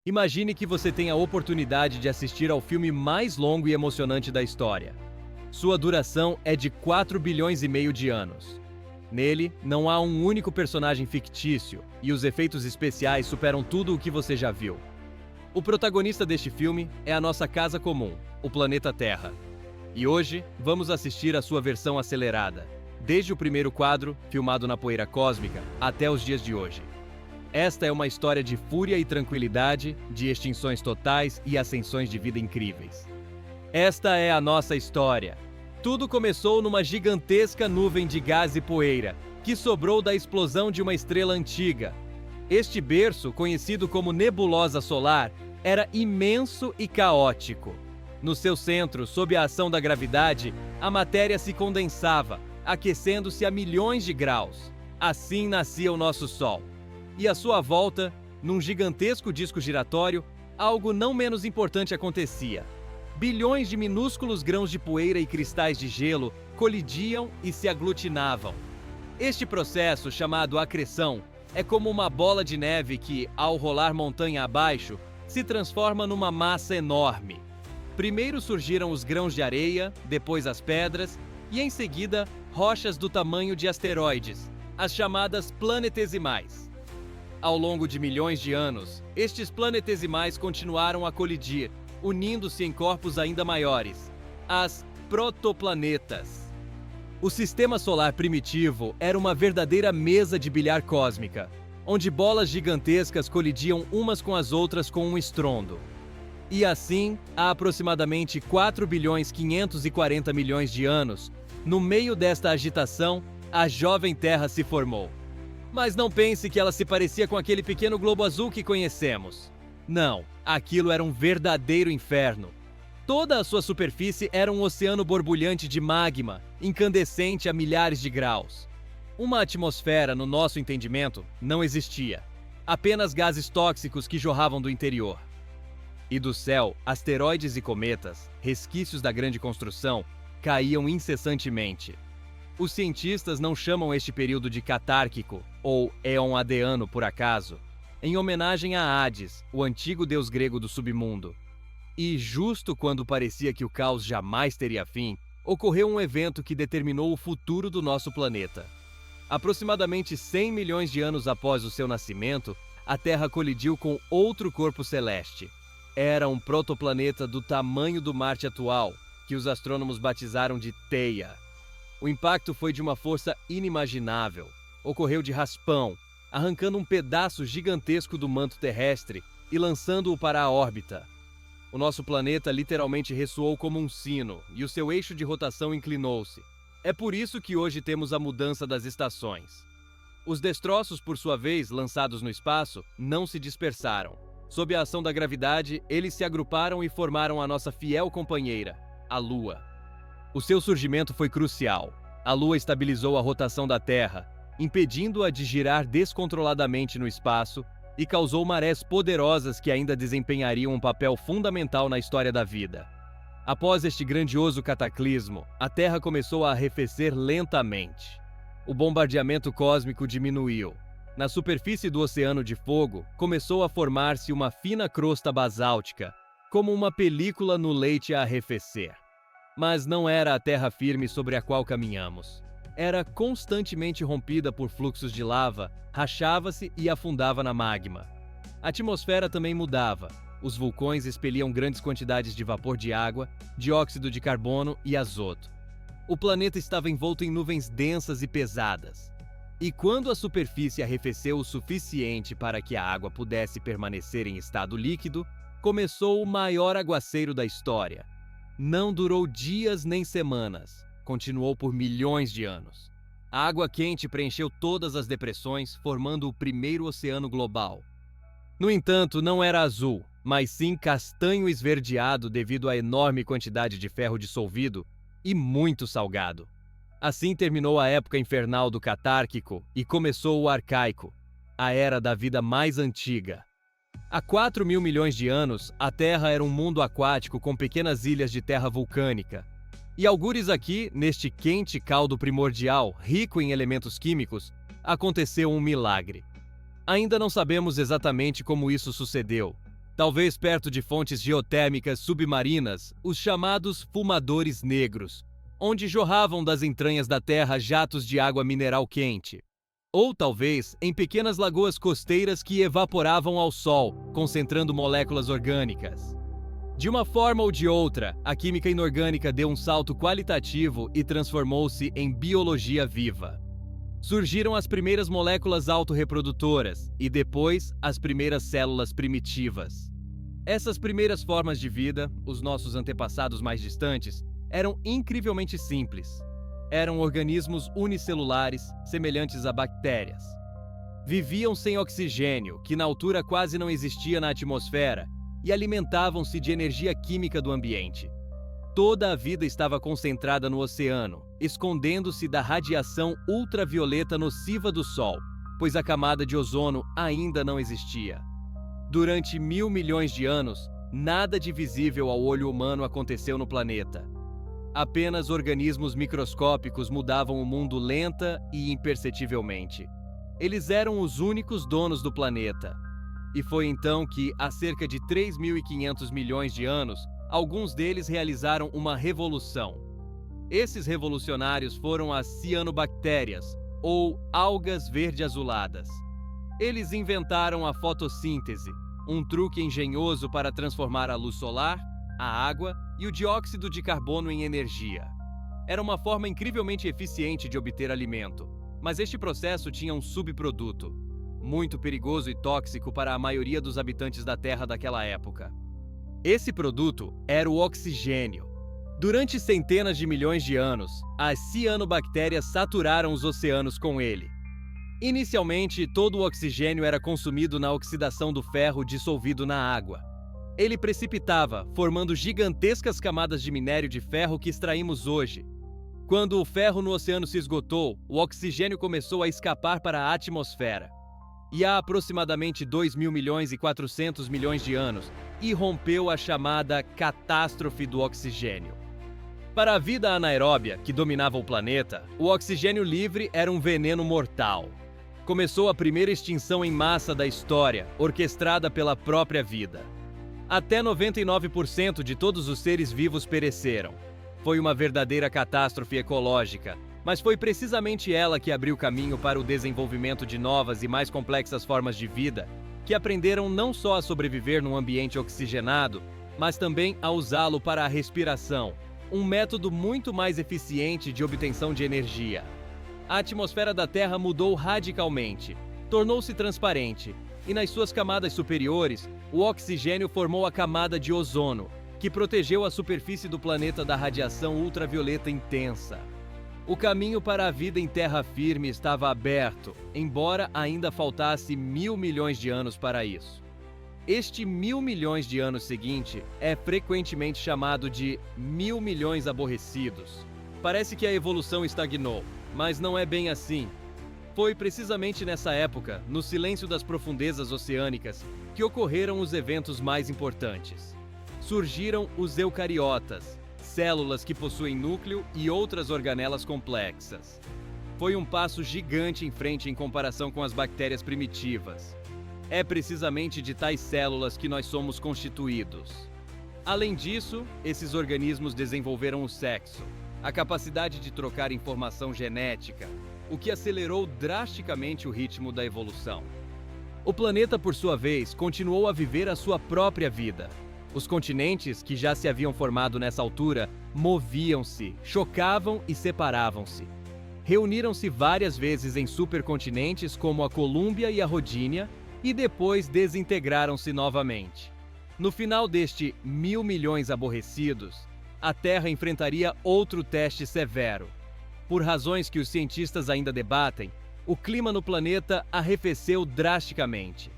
Imagine que você tem a oportunidade de assistir ao filme mais longo e emocionante da história. Sua duração é de 4 bilhões e meio de anos. Nele, não há um único personagem fictício, e os efeitos especiais superam tudo o que você já viu. O protagonista deste filme é a nossa casa comum, o planeta Terra. E hoje, vamos assistir a sua versão acelerada, desde o primeiro quadro, filmado na poeira cósmica, até os dias de hoje. Esta é uma história de fúria e tranquilidade, de extinções totais e ascensões de vida incríveis. Esta é a nossa história. Tudo começou numa gigantesca nuvem de gás e poeira, que sobrou da explosão de uma estrela antiga. Este berço, conhecido como nebulosa solar, era imenso e caótico. No seu centro, sob a ação da gravidade, a matéria se condensava, aquecendo-se a milhões de graus. Assim nascia o nosso Sol. E à sua volta, num gigantesco disco giratório, algo não menos importante acontecia. Bilhões de minúsculos grãos de poeira e cristais de gelo colidiam e se aglutinavam. Este processo, chamado acreção, é como uma bola de neve que, ao rolar montanha abaixo, se transforma numa massa enorme. Primeiro surgiram os grãos de areia, depois as pedras e, em seguida, rochas do tamanho de asteroides, as chamadas planetesimais. Ao longo de milhões de anos, estes planetesimais continuaram a colidir, unindo-se em corpos ainda maiores, as protoplanetas. O sistema solar primitivo era uma verdadeira mesa de bilhar cósmica, onde bolas gigantescas colidiam umas com as outras com um estrondo. E assim, há aproximadamente 4 bilhões 540 milhões de anos, no meio desta agitação, a jovem Terra se formou. Mas não pense que ela se parecia com aquele pequeno globo azul que conhecemos. Não, aquilo era um verdadeiro inferno. Toda a sua superfície era um oceano borbulhante de magma, incandescente a milhares de graus. Uma atmosfera, no nosso entendimento, não existia. Apenas gases tóxicos que jorravam do interior. E do céu, asteroides e cometas, resquícios da grande construção, caíam incessantemente. Os cientistas não chamam este período de catárquico, ou éon adeano por acaso, em homenagem a Hades, o antigo deus grego do submundo. E justo quando parecia que o caos jamais teria fim, ocorreu um evento que determinou o futuro do nosso planeta. Aproximadamente 100 milhões de anos após o seu nascimento, a Terra colidiu com outro corpo celeste. Era um protoplaneta do tamanho do Marte atual, que os astrônomos batizaram de Theia. O impacto foi de uma força inimaginável. Ocorreu de raspão, arrancando um pedaço gigantesco do manto terrestre e lançando-o para a órbita. O nosso planeta literalmente ressoou como um sino e o seu eixo de rotação inclinou-se. É por isso que hoje temos a mudança das estações. Os destroços, por sua vez, lançados no espaço, não se dispersaram. Sob a ação da gravidade, eles se agruparam e formaram a nossa fiel companheira, a Lua. O seu surgimento foi crucial. A Lua estabilizou a rotação da Terra, impedindo-a de girar descontroladamente no espaço e causou marés poderosas que ainda desempenhariam um papel fundamental na história da vida. Após este grandioso cataclismo, a Terra começou a arrefecer lentamente. O bombardeamento cósmico diminuiu. Na superfície do Oceano de Fogo, começou a formar-se uma fina crosta basáltica, como uma película no leite a arrefecer. Mas não era a terra firme sobre a qual caminhamos. Era constantemente rompida por fluxos de lava, rachava-se e afundava na magma. A atmosfera também mudava. Os vulcões expeliam grandes quantidades de vapor de água, dióxido de carbono e azoto. O planeta estava envolto em nuvens densas e pesadas. E quando a superfície arrefeceu o suficiente para que a água pudesse permanecer em estado líquido, começou o maior aguaceiro da história. Não durou dias nem semanas, continuou por milhões de anos. A água quente preencheu todas as depressões, formando o primeiro oceano global. No entanto, não era azul, mas sim castanho esverdeado devido à enorme quantidade de ferro dissolvido e muito salgado. Assim terminou a época infernal do Catárquico e começou o Arcaico, a era da vida mais antiga. Há 4 mil milhões de anos, a Terra era um mundo aquático com pequenas ilhas de terra vulcânica. E algures aqui, neste quente caldo primordial, rico em elementos químicos, aconteceu um milagre. Ainda não sabemos exatamente como isso sucedeu. talvez perto de fontes geotérmicas submarinas, os chamados fumadores negros, onde jorravam das entranhas da Terra jatos de água mineral quente. Ou talvez em pequenas lagoas costeiras que evaporavam ao sol, concentrando moléculas orgânicas. De uma forma ou de outra, a química inorgânica deu um salto qualitativo e transformou-se em biologia viva. Surgiram as primeiras moléculas autorreprodutoras e depois as primeiras células primitivas. Essas primeiras formas de vida, os nossos antepassados mais distantes, eram incrivelmente simples. Eram organismos unicelulares, semelhantes a bactérias. Viviam sem oxigênio, que na altura quase não existia na atmosfera, e alimentavam-se de energia química do ambiente. Toda a vida estava concentrada no oceano, escondendo-se da radiação ultravioleta nociva do Sol, pois a camada de ozono ainda não existia. Durante 1.000 milhões de anos, nada de visível ao olho humano aconteceu no planeta. Apenas organismos microscópicos mudavam o mundo lenta e imperceptivelmente. Eles eram os únicos donos do planeta. E foi então que, há cerca de 3.500 milhões de anos, alguns deles realizaram uma revolução. Esses revolucionários foram as cianobactérias, ou algas verde-azuladas. Eles inventaram a fotossíntese, um truque engenhoso para transformar a luz solar, a água e o dióxido de carbono em energia. Era uma forma incrivelmente eficiente de obter alimento, mas este processo tinha um subproduto, muito perigoso e tóxico para a maioria dos habitantes da Terra daquela época. Esse produto era o oxigênio. Durante centenas de milhões de anos, as cianobactérias saturaram os oceanos com ele. Inicialmente, todo o oxigênio era consumido na oxidação do ferro dissolvido na água. Ele precipitava, formando gigantescas camadas de minério de ferro que extraímos hoje. Quando o ferro no oceano se esgotou, o oxigênio começou a escapar para a atmosfera. E há aproximadamente 2.000 milhões e 400 milhões de anos, irrompeu a chamada catástrofe do oxigênio. Para a vida anaeróbia que dominava o planeta, o oxigênio livre era um veneno mortal. Começou a primeira extinção em massa da história, orquestrada pela própria vida. Até 99% de todos os seres vivos pereceram. Foi uma verdadeira catástrofe ecológica, mas foi precisamente ela que abriu caminho para o desenvolvimento de novas e mais complexas formas de vida, que aprenderam não só a sobreviver num ambiente oxigenado, mas também a usá-lo para a respiração, um método muito mais eficiente de obtenção de energia. A atmosfera da Terra mudou radicalmente, tornou-se transparente, e nas suas camadas superiores, o oxigênio formou a camada de ozono, que protegeu a superfície do planeta da radiação ultravioleta intensa. O caminho para a vida em terra firme estava aberto, embora ainda faltasse 1.000 milhões de anos para isso. Este 1.000 milhões de anos seguinte é frequentemente chamado de 1.000 milhões aborrecidos. Parece que a evolução estagnou, mas não é bem assim. Foi precisamente nessa época, no silêncio das profundezas oceânicas, que ocorreram os eventos mais importantes. Surgiram os eucariotas, células que possuem núcleo e outras organelas complexas. Foi um passo gigante em frente em comparação com as bactérias primitivas. É precisamente de tais células que nós somos constituídos. Além disso, esses organismos desenvolveram o sexo, a capacidade de trocar informação genética, o que acelerou drasticamente o ritmo da evolução. O planeta, por sua vez, continuou a viver a sua própria vida. Os continentes, que já se haviam formado nessa altura, moviam-se, chocavam e separavam-se. Reuniram-se várias vezes em supercontinentes como a Colúmbia e a Rodínia e depois desintegraram-se novamente. No final deste 1.000 milhões aborrecidos, a Terra enfrentaria outro teste severo. Por razões que os cientistas ainda debatem, o clima no planeta arrefeceu drasticamente.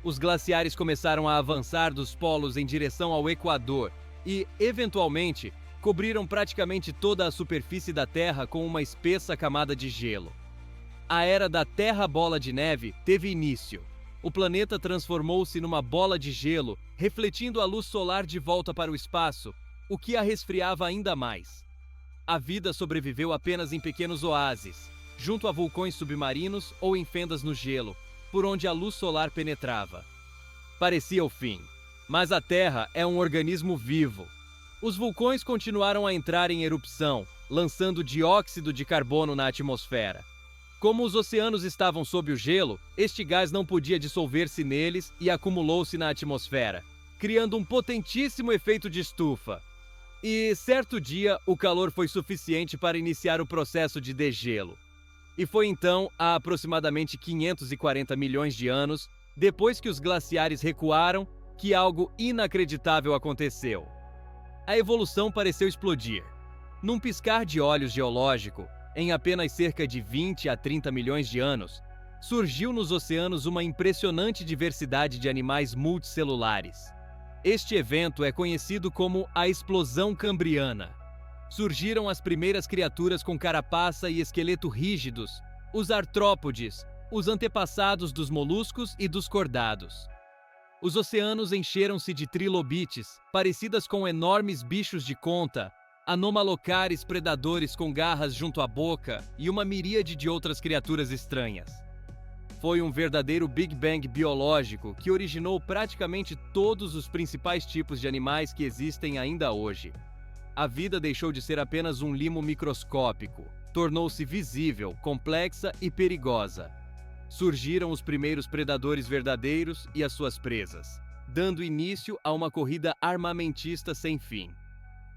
Os glaciares começaram a avançar dos polos em direção ao Equador e, eventualmente, cobriram praticamente toda a superfície da Terra com uma espessa camada de gelo. A era da Terra-bola de neve teve início. O planeta transformou-se numa bola de gelo, refletindo a luz solar de volta para o espaço, o que a resfriava ainda mais. A vida sobreviveu apenas em pequenos oásis, junto a vulcões submarinos ou em fendas no gelo, por onde a luz solar penetrava. Parecia o fim. Mas a Terra é um organismo vivo. Os vulcões continuaram a entrar em erupção, lançando dióxido de carbono na atmosfera. Como os oceanos estavam sob o gelo, este gás não podia dissolver-se neles e acumulou-se na atmosfera, criando um potentíssimo efeito de estufa. E, certo dia, o calor foi suficiente para iniciar o processo de degelo. E foi então, há aproximadamente 540 milhões de anos, depois que os glaciares recuaram, que algo inacreditável aconteceu. A evolução pareceu explodir. Num piscar de olhos geológico, em apenas cerca de 20 a 30 milhões de anos, surgiu nos oceanos uma impressionante diversidade de animais multicelulares. Este evento é conhecido como a Explosão Cambriana. Surgiram as primeiras criaturas com carapaça e esqueleto rígidos, os artrópodes, os antepassados dos moluscos e dos cordados. Os oceanos encheram-se de trilobites, parecidas com enormes bichos de conta, anomalocares predadores com garras junto à boca e uma miríade de outras criaturas estranhas. Foi um verdadeiro Big Bang biológico que originou praticamente todos os principais tipos de animais que existem ainda hoje. A vida deixou de ser apenas um limo microscópico, tornou-se visível, complexa e perigosa. Surgiram os primeiros predadores verdadeiros e as suas presas, dando início a uma corrida armamentista sem fim.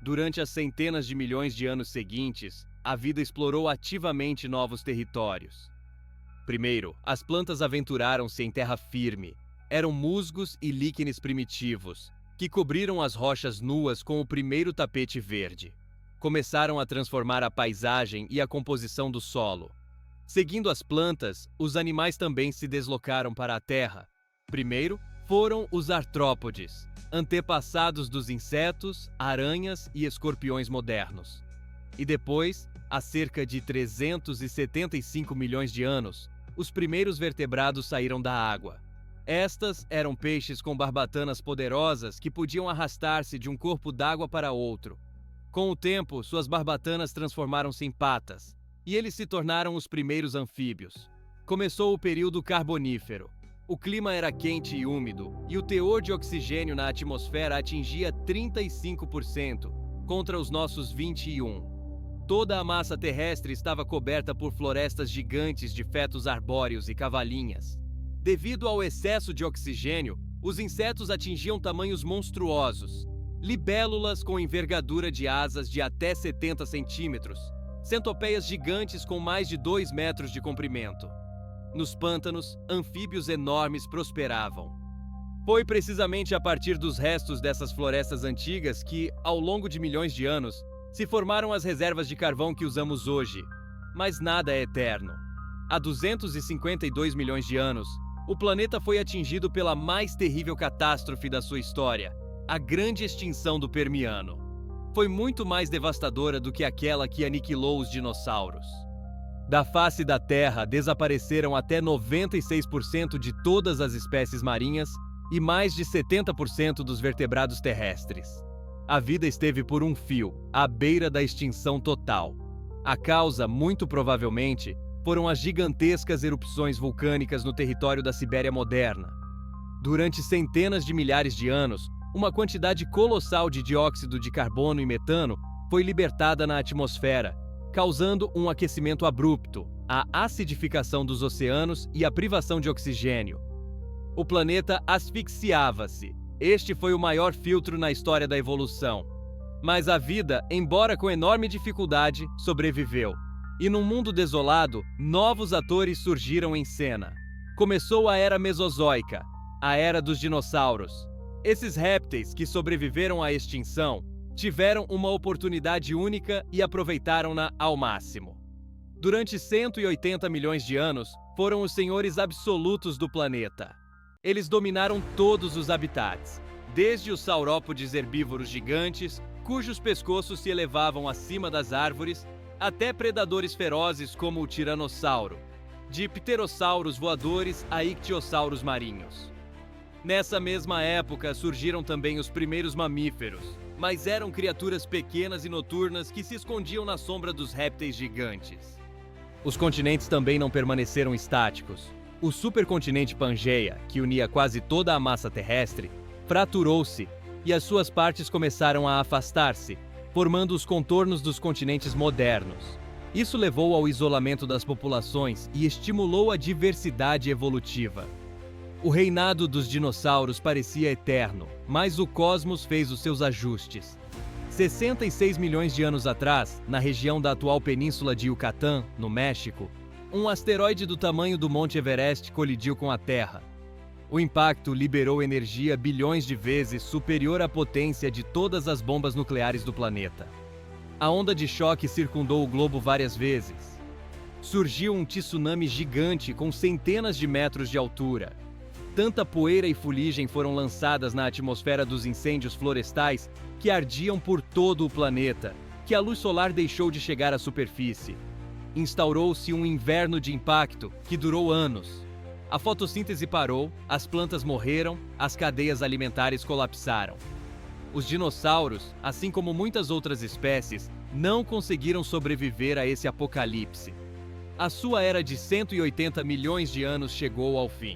Durante as centenas de milhões de anos seguintes, a vida explorou ativamente novos territórios. Primeiro, as plantas aventuraram-se em terra firme. Eram musgos e líquenes primitivos, que cobriram as rochas nuas com o primeiro tapete verde. Começaram a transformar a paisagem e a composição do solo. Seguindo as plantas, os animais também se deslocaram para a terra. Primeiro, foram os artrópodes, antepassados dos insetos, aranhas e escorpiões modernos. E depois, há cerca de 375 milhões de anos, os primeiros vertebrados saíram da água. Estas eram peixes com barbatanas poderosas que podiam arrastar-se de um corpo d'água para outro. Com o tempo, suas barbatanas transformaram-se em patas, e eles se tornaram os primeiros anfíbios. Começou o período carbonífero. O clima era quente e úmido, e o teor de oxigênio na atmosfera atingia 35%, contra os nossos 21%. Toda a massa terrestre estava coberta por florestas gigantes de fetos arbóreos e cavalinhas. Devido ao excesso de oxigênio, os insetos atingiam tamanhos monstruosos. Libélulas com envergadura de asas de até 70 centímetros, centopeias gigantes com mais de 2 metros de comprimento. Nos pântanos, anfíbios enormes prosperavam. Foi precisamente a partir dos restos dessas florestas antigas que, ao longo de milhões de anos, se formaram as reservas de carvão que usamos hoje. Mas nada é eterno. Há 252 milhões de anos, o planeta foi atingido pela mais terrível catástrofe da sua história, a grande extinção do Permiano. Foi muito mais devastadora do que aquela que aniquilou os dinossauros. Da face da Terra desapareceram até 96% de todas as espécies marinhas e mais de 70% dos vertebrados terrestres. A vida esteve por um fio, à beira da extinção total. A causa, muito provavelmente, foram as gigantescas erupções vulcânicas no território da Sibéria moderna. Durante centenas de milhares de anos, uma quantidade colossal de dióxido de carbono e metano foi libertada na atmosfera, causando um aquecimento abrupto, a acidificação dos oceanos e a privação de oxigênio. O planeta asfixiava-se. Este foi o maior filtro na história da evolução. Mas a vida, embora com enorme dificuldade, sobreviveu. E num mundo desolado, novos atores surgiram em cena. Começou a Era Mesozoica, a Era dos Dinossauros. Esses répteis que sobreviveram à extinção tiveram uma oportunidade única e aproveitaram-na ao máximo. Durante 180 milhões de anos, foram os senhores absolutos do planeta. Eles dominaram todos os habitats, desde os saurópodes herbívoros gigantes, cujos pescoços se elevavam acima das árvores, até predadores ferozes como o tiranossauro, de pterossauros voadores a ictiossauros marinhos. Nessa mesma época surgiram também os primeiros mamíferos, mas eram criaturas pequenas e noturnas que se escondiam na sombra dos répteis gigantes. Os continentes também não permaneceram estáticos. O supercontinente Pangeia, que unia quase toda a massa terrestre, fraturou-se e as suas partes começaram a afastar-se, formando os contornos dos continentes modernos. Isso levou ao isolamento das populações e estimulou a diversidade evolutiva. O reinado dos dinossauros parecia eterno, mas o cosmos fez os seus ajustes. 66 milhões de anos atrás, na região da atual península de Yucatán, no México, um asteroide do tamanho do Monte Everest colidiu com a Terra. O impacto liberou energia bilhões de vezes superior à potência de todas as bombas nucleares do planeta. A onda de choque circundou o globo várias vezes. Surgiu um tsunami gigante com centenas de metros de altura. Tanta poeira e fuligem foram lançadas na atmosfera dos incêndios florestais que ardiam por todo o planeta, que a luz solar deixou de chegar à superfície. Instaurou-se um inverno de impacto que durou anos. A fotossíntese parou, as plantas morreram, as cadeias alimentares colapsaram. Os dinossauros, assim como muitas outras espécies, não conseguiram sobreviver a esse apocalipse. A sua era de 180 milhões de anos chegou ao fim.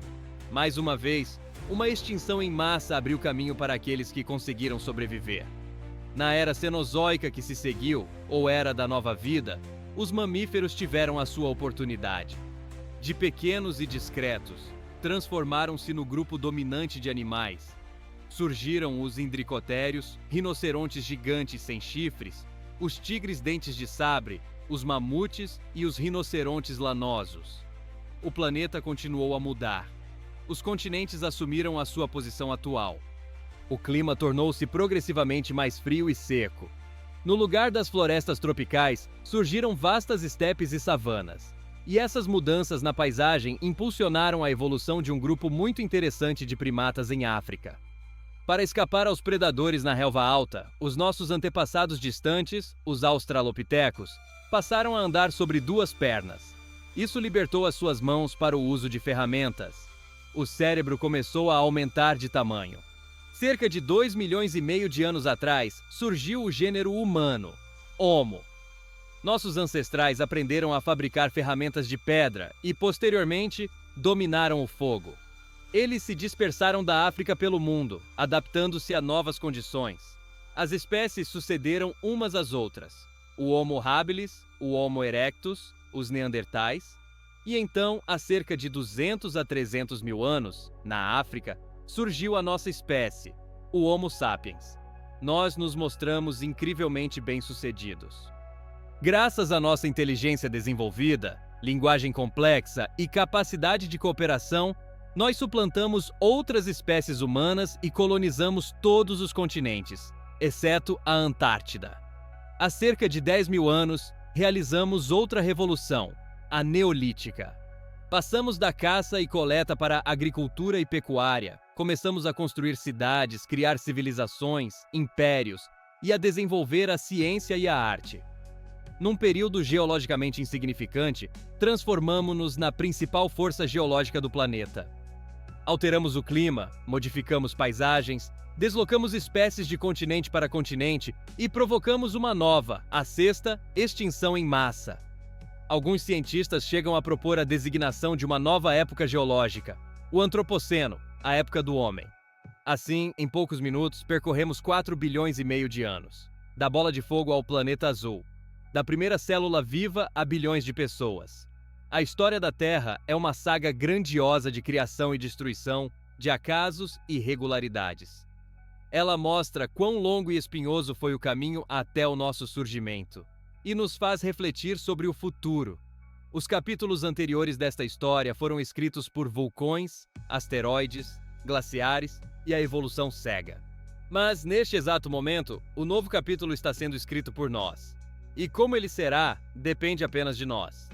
Mais uma vez, uma extinção em massa abriu caminho para aqueles que conseguiram sobreviver. Na era Cenozoica que se seguiu, ou Era da Nova Vida, os mamíferos tiveram a sua oportunidade. De pequenos e discretos, transformaram-se no grupo dominante de animais. Surgiram os indricotérios, rinocerontes gigantes sem chifres, os tigres dentes de sabre, os mamutes e os rinocerontes lanosos. O planeta continuou a mudar. Os continentes assumiram a sua posição atual. O clima tornou-se progressivamente mais frio e seco. No lugar das florestas tropicais, surgiram vastas estepes e savanas. E essas mudanças na paisagem impulsionaram a evolução de um grupo muito interessante de primatas em África. Para escapar aos predadores na relva alta, os nossos antepassados distantes, os australopitecos, passaram a andar sobre duas pernas. Isso libertou as suas mãos para o uso de ferramentas. O cérebro começou a aumentar de tamanho. Cerca de 2,5 milhões de anos atrás, surgiu o gênero humano, Homo. Nossos ancestrais aprenderam a fabricar ferramentas de pedra e, posteriormente, dominaram o fogo. Eles se dispersaram da África pelo mundo, adaptando-se a novas condições. As espécies sucederam umas às outras. O Homo habilis, o Homo erectus, os Neandertais. E então, há cerca de 200 a 300 mil anos, na África, surgiu a nossa espécie, o Homo sapiens. Nós nos mostramos incrivelmente bem-sucedidos. Graças à nossa inteligência desenvolvida, linguagem complexa e capacidade de cooperação, nós suplantamos outras espécies humanas e colonizamos todos os continentes, exceto a Antártida. Há cerca de 10 mil anos, realizamos outra revolução, a Neolítica. Passamos da caça e coleta para a agricultura e pecuária, começamos a construir cidades, criar civilizações, impérios e a desenvolver a ciência e a arte. Num período geologicamente insignificante, transformamo-nos na principal força geológica do planeta. Alteramos o clima, modificamos paisagens, deslocamos espécies de continente para continente e provocamos uma nova, a sexta, extinção em massa. Alguns cientistas chegam a propor a designação de uma nova época geológica, o Antropoceno, a época do homem. Assim, em poucos minutos, percorremos 4,5 bilhões de anos, da bola de fogo ao planeta azul, da primeira célula viva a bilhões de pessoas. A história da Terra é uma saga grandiosa de criação e destruição, de acasos e regularidades. Ela mostra quão longo e espinhoso foi o caminho até o nosso surgimento, e nos faz refletir sobre o futuro. Os capítulos anteriores desta história foram escritos por vulcões, asteroides, glaciares e a evolução cega. Mas, neste exato momento, o novo capítulo está sendo escrito por nós. E como ele será, depende apenas de nós.